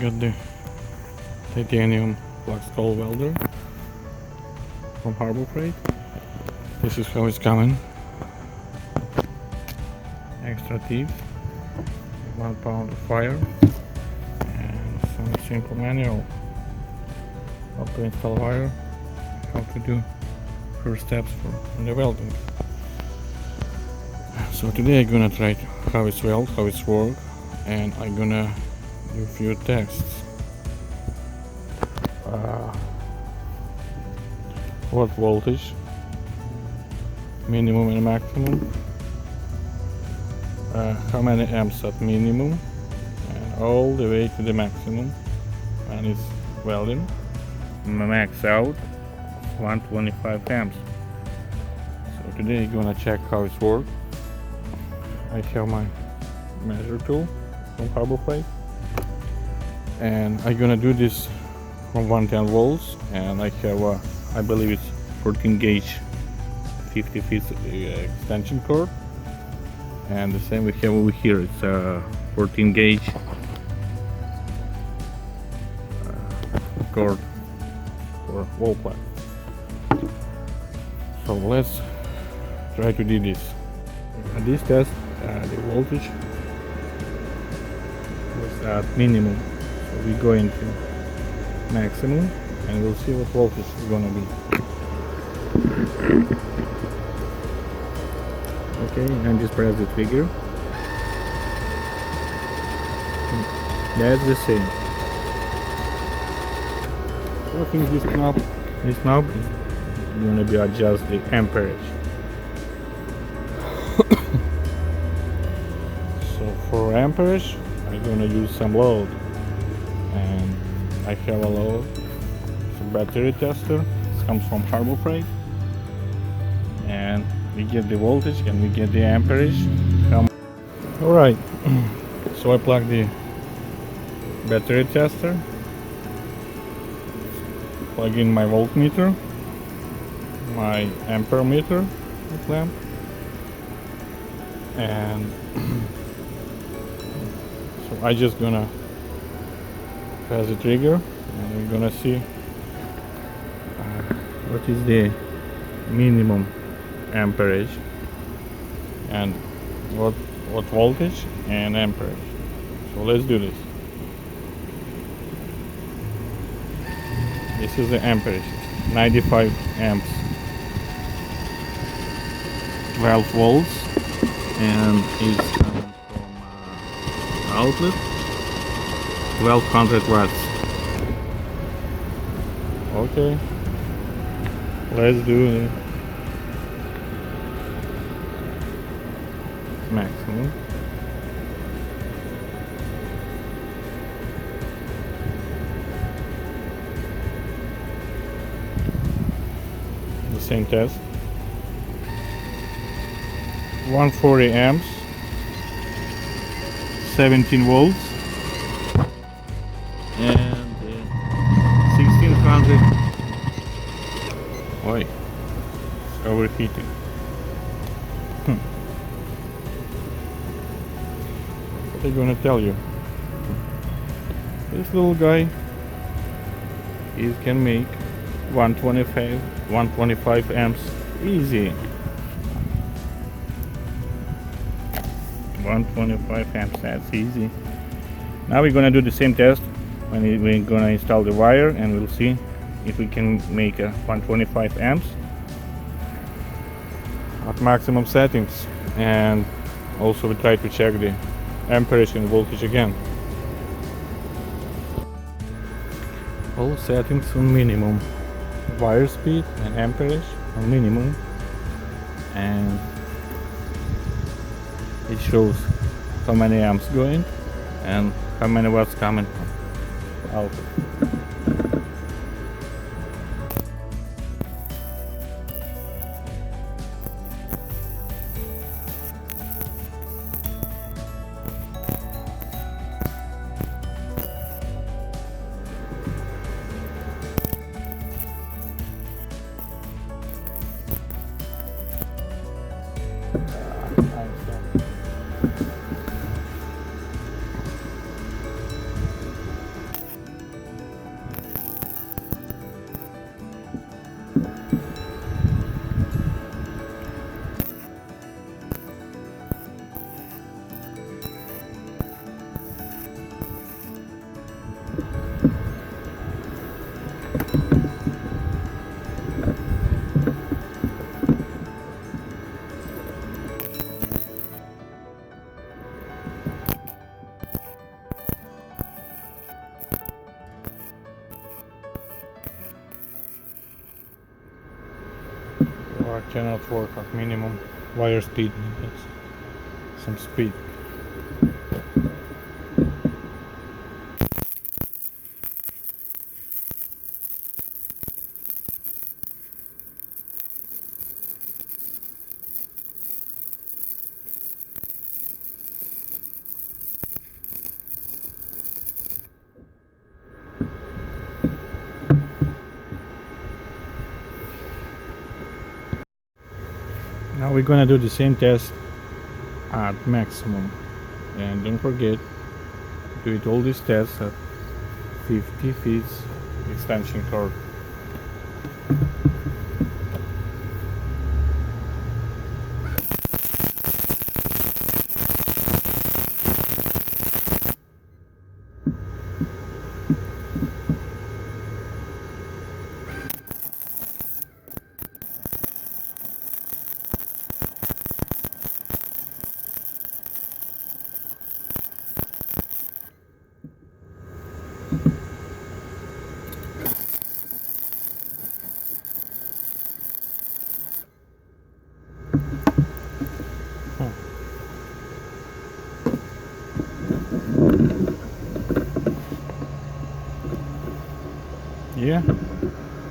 got the titanium FLUXCORED welder from Harborfreight. This is how it's coming. Extra teeth, 1 pound of wire, and some simple manual how to install wire, how to do first steps for the welding. So today I'm gonna try how it's weld, how it's work, and I'm gonna do a few tests. What voltage, minimum and maximum, how many amps at minimum, and all the way to the maximum when it's welding. Max out 125 amps. So today I'm gonna check how it's work. I have my measure tool from Harborfreight, and I'm gonna do this from 110 volts, and I have I believe it's 14 gauge 50 feet extension cord, and the same we have over here. It's a 14 gauge cord for wall plug. So let's try to do this. At this test, the voltage was at minimum, so we go into maximum and we'll see what voltage is gonna be. Okay, and just press the trigger. That's the same. So I think this knob is gonna be adjust the amperage. So for amperage, I'm gonna use some load, and I have a load. It's a battery tester. It comes from Harborfreight, and we get the voltage and we get the amperage. Alright, so I plug the battery tester, plug in my voltmeter, my ampere meter lamp, and so I just gonna press the trigger and we're gonna see what is the minimum amperage and what voltage and amperage. So let's do this. This is the amperage, 95 amps, 12 volts, and it's coming from outlet 1200 watts. Okay, let's do it. Maximum. The same test. 140 amps, 17 volts, and 1600. Oi, it's overheating. What I'm gonna tell you, this little guy, he can make 125 amps easy. 125 amps, that's easy. Now we're gonna do the same test when we're gonna install the wire, and we'll see if we can make a 125 amps at maximum settings, and also we try to check the amperage and voltage again. All settings on minimum, wire speed and amperage on minimum, and it shows how many amps going and how many watts coming out. so I cannot work at minimum wire speed. It's some speed. Now we're gonna do the same test at maximum, and don't forget, do it all these tests at 50 feet extension cord. Yeah,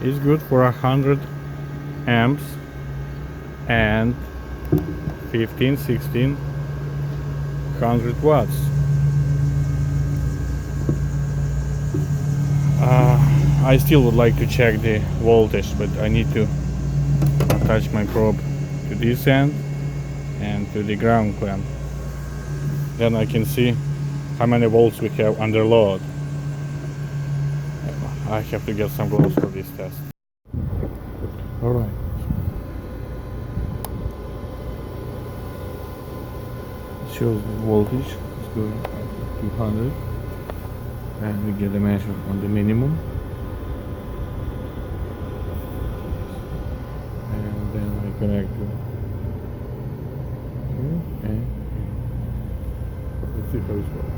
it's good for 100 amps and 15, 16, 100 watts. I still would like to check the voltage, but I need to attach my probe to this end and to the ground clamp. Then I can see how many volts we have under load. I have to get some gloves for this test. Alright. It shows the voltage is going up to 200, and we get a measure on the minimum. And then I connect to here, and let's see how it's going.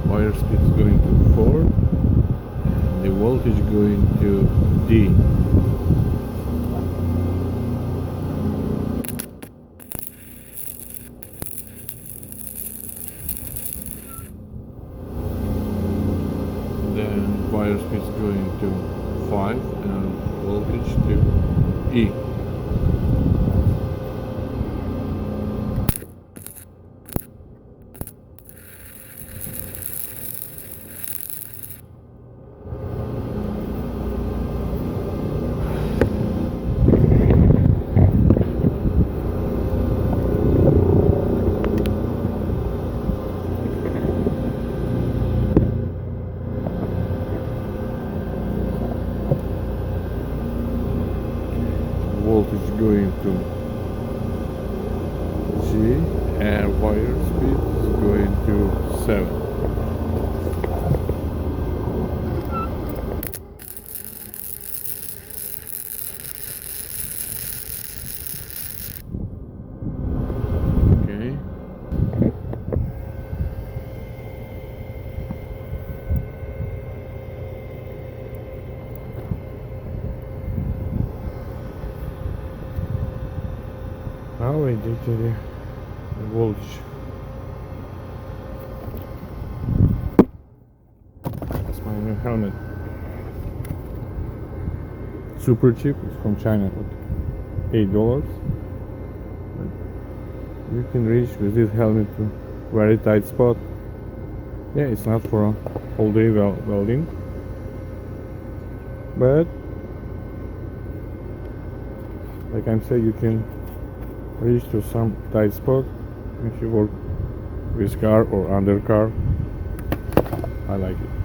Wire speed is going to 4, and the voltage going to D. Then wire speed is going to 5, and voltage to E. Voltage going to G, and wire speed is going to 7. Okay. Now I did the voltage. That's my new helmet. Super cheap, it's from China, but $8. But you can reach with this helmet to very tight spot. Yeah, it's not for all day welding, but like I'm saying, you can reach to some tight spot if you work with car or under car. I like it.